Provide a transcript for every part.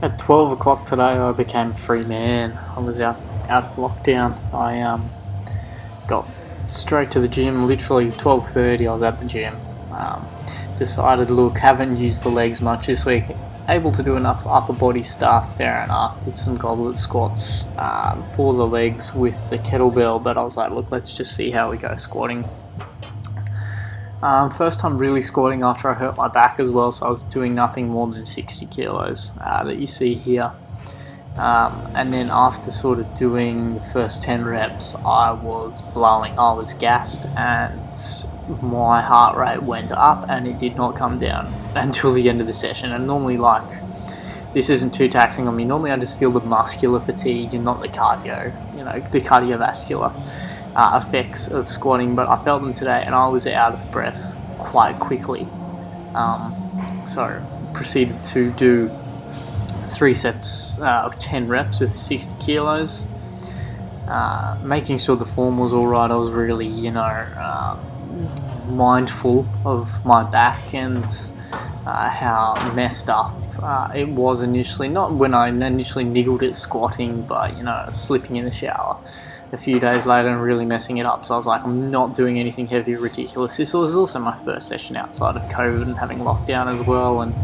At 12 o'clock today, I became a free man. I was out of lockdown. I got straight to the gym. Literally 12:30, I was at the gym. Decided, look, haven't used the legs much this week. Able to do enough upper body stuff, fair enough. Did some goblet squats for the legs with the kettlebell, but I was like, look, let's just see how we go squatting. First time really squatting after I hurt my back as well, so I was doing nothing more than 60 kilos that you see here. And then after sort of doing the first 10 reps, I was gassed, and my heart rate went up and it did not come down until the end of the session. And normally, like, this isn't too taxing on me. Normally I just feel the muscular fatigue and not the cardio, the cardiovascular effects of squatting, but I felt them today and I was out of breath quite quickly. So proceeded to do 3 sets of 10 reps with 60 kilos, making sure the form was alright. I was really, mindful of my back and how messed up it was initially. Not when I initially niggled at squatting, but, slipping in the shower a few days later and really messing it up. So I was like, I'm not doing anything heavy or ridiculous. This was also my first session outside of COVID and having lockdown as well, and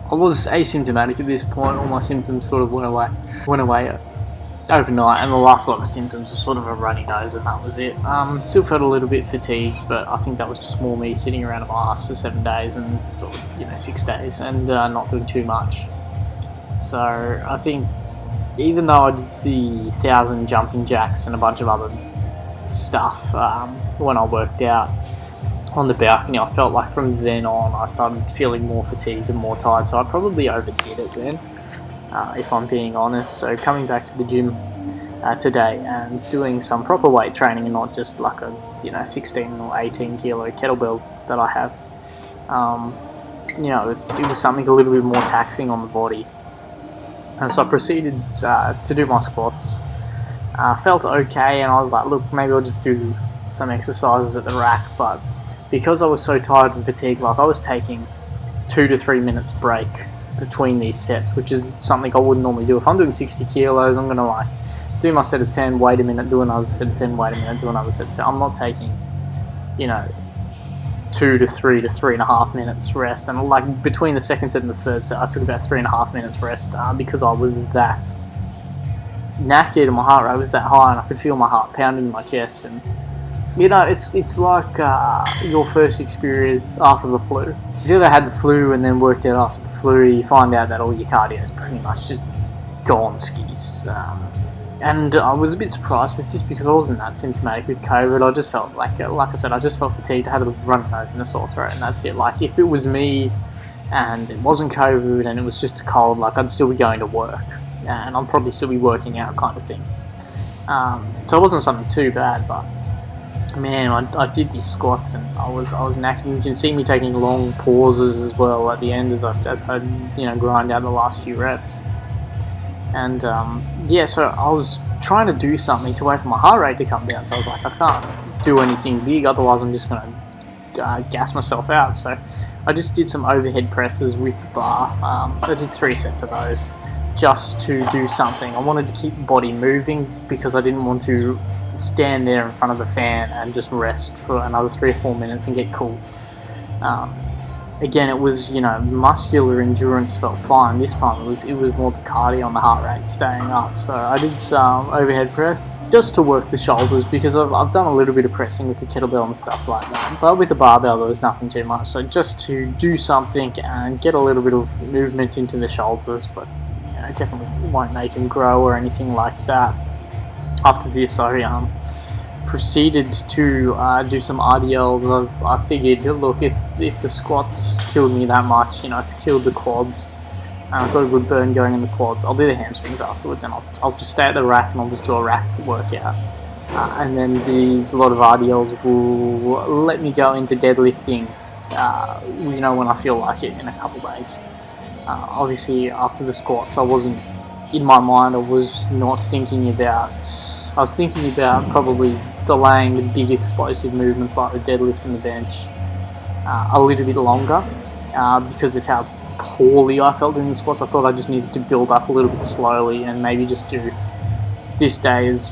I was asymptomatic at this point. All my symptoms sort of went away overnight, and the last lot of symptoms were sort of a runny nose, and that was it. Still felt a little bit fatigued, but I think that was just more me sitting around my ass for 7 days and 6 days and not doing too much. So I think even though I did the 1,000 jumping jacks and a bunch of other stuff when I worked out on the balcony, I felt like from then on I started feeling more fatigued and more tired, so I probably overdid it then, if I'm being honest. So coming back to the gym today and doing some proper weight training and not just like a 16 or 18 kilo kettlebells that I have, it was something a little bit more taxing on the body. And so I proceeded to do my squats. Felt okay, and I was like, look, maybe I'll just do some exercises at the rack. But because I was so tired and fatigued, like, I was taking 2 to 3 minutes break between these sets, which is something I wouldn't normally do. If I'm doing 60 kilos, I'm gonna do my set of 10, wait a minute, do another set of 10, wait a minute, do another set of 10. I'm not taking 2 to 3 to 3.5 minutes rest, and like between the second set and the third set I took about 3.5 minutes rest because I was that knackered and my heart rate was that high and I could feel my heart pounding in my chest. And it's like your first experience after the flu. If you ever had the flu and then worked out after the flu, you find out that all your cardio is pretty much just gone skis. And I was a bit surprised with this because I wasn't that symptomatic with COVID. I just felt like I said, I just felt fatigued. I had a runny nose and a sore throat, and that's it. Like, if it was me and it wasn't COVID and it was just a cold, like, I'd still be going to work and I'd probably still be working out, kind of thing. So it wasn't something too bad, but man, I did these squats and I was knackered. You can see me taking long pauses as well at the end as I grind out the last few reps. And so I was trying to do something to wait for my heart rate to come down. So I was like, I can't do anything big, otherwise I'm just going to gas myself out. So I just did some overhead presses with the bar. I did 3 sets of those just to do something. I wanted to keep the body moving because I didn't want to stand there in front of the fan and just rest for another 3 or 4 minutes and get cool. Again, it was, muscular endurance felt fine. This time it was more the cardio and the heart rate staying up. So I did some overhead press just to work the shoulders because I've done a little bit of pressing with the kettlebell and stuff like that. But with the barbell, there was nothing too much. So just to do something and get a little bit of movement into the shoulders, but definitely won't make them grow or anything like that. After this, I proceeded to do some RDLs. I figured, look, if the squats killed me that much, it's killed the quads, and I've got a good burn going in the quads, I'll do the hamstrings afterwards, and I'll just stay at the rack and I'll just do a rack workout. And then a lot of RDLs will let me go into deadlifting, when I feel like it in a couple days. Obviously, after the squats, I wasn't, in my mind, I was thinking about probably delaying the big explosive movements like the deadlifts and the bench a little bit longer because of how poorly I felt doing the squats. I thought I just needed to build up a little bit slowly and maybe just do this day as,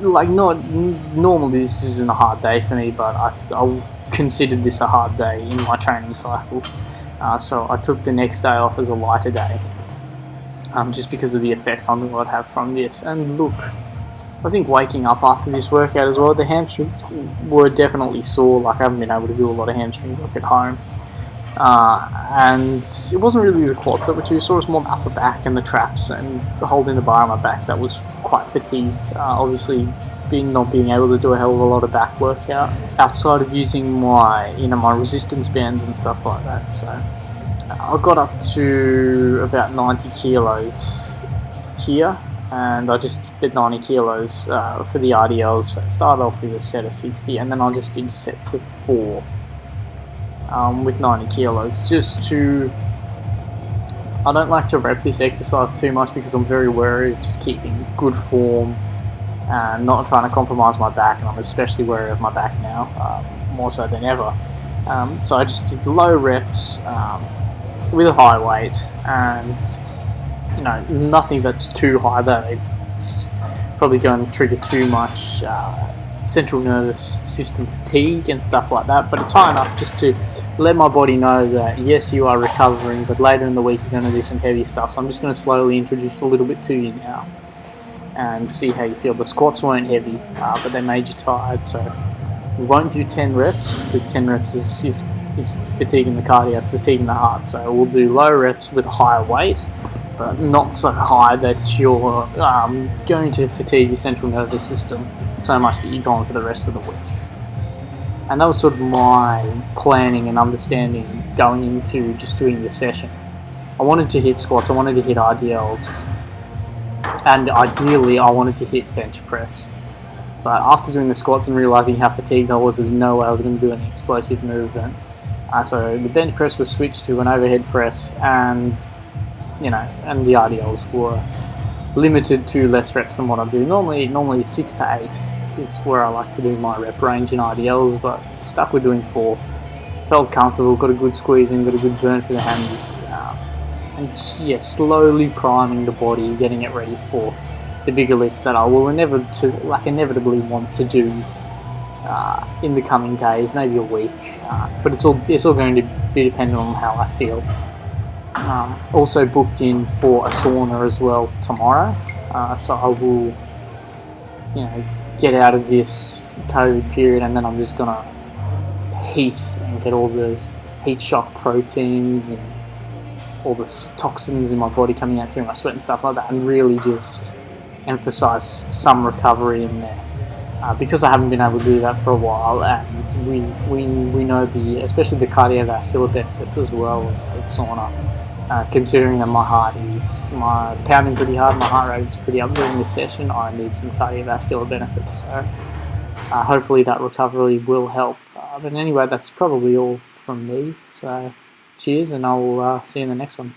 like, not normally this isn't a hard day for me, but I considered this a hard day in my training cycle. So I took the next day off as a lighter day, just because of the effects on me I'd have from this. And look, I think waking up after this workout as well, the hamstrings were definitely sore. Like, I haven't been able to do a lot of hamstring work at home. And it wasn't really the quads that were too sore, it was more the upper back and the traps and holding the bar on my back that was quite fatigued. Obviously, not being able to do a hell of a lot of back workout outside of using my my resistance bands and stuff like that. So I got up to about 90 kilos here, and I just did 90 kilos for the RDLs. I started off with a set of 60, and then I just did sets of 4 with 90 kilos. I don't like to rep this exercise too much because I'm very wary of just keeping good form and not trying to compromise my back, and I'm especially wary of my back now, more so than ever. So I just did low reps with a high weight, and nothing that's too high that it's probably going to trigger too much central nervous system fatigue and stuff like that, but it's high enough just to let my body know that yes, you are recovering, but later in the week you're going to do some heavy stuff. So I'm just going to slowly introduce a little bit to you now and see how you feel. The squats weren't heavy, but they made you tired, so we won't do 10 reps because 10 reps is fatiguing the cardio, it's fatiguing the heart. So we'll do low reps with a higher weight, but not so high that you're going to fatigue your central nervous system so much that you're gone for the rest of the week. And that was sort of my planning and understanding going into just doing this session. I wanted to hit squats, I wanted to hit RDLs, and ideally I wanted to hit bench press. But after doing the squats and realising how fatigued I was, there was no way I was going to do any explosive movement. So the bench press was switched to an overhead press, and and the RDLs were limited to less reps than what I do. Normally 6 to 8 is where I like to do my rep range in RDLs, but stuck with doing 4. Felt comfortable, got a good squeeze in, got a good burn for the hands, and slowly priming the body, getting it ready for the bigger lifts that I will inevitably want to do in the coming days, maybe a week. But it's all going to be dependent on how I feel. Also booked in for a sauna as well tomorrow, so I will get out of this COVID period, and then I'm just gonna heat and get all those heat shock proteins and all the toxins in my body coming out through my sweat and stuff like that, and really just emphasize some recovery in there, because I haven't been able to do that for a while, and we know especially the cardiovascular benefits as well of sauna. Considering that my pounding pretty hard, my heart rate is pretty up during this session, I need some cardiovascular benefits. So hopefully that recovery will help. But anyway, that's probably all from me. So cheers, and I'll see you in the next one.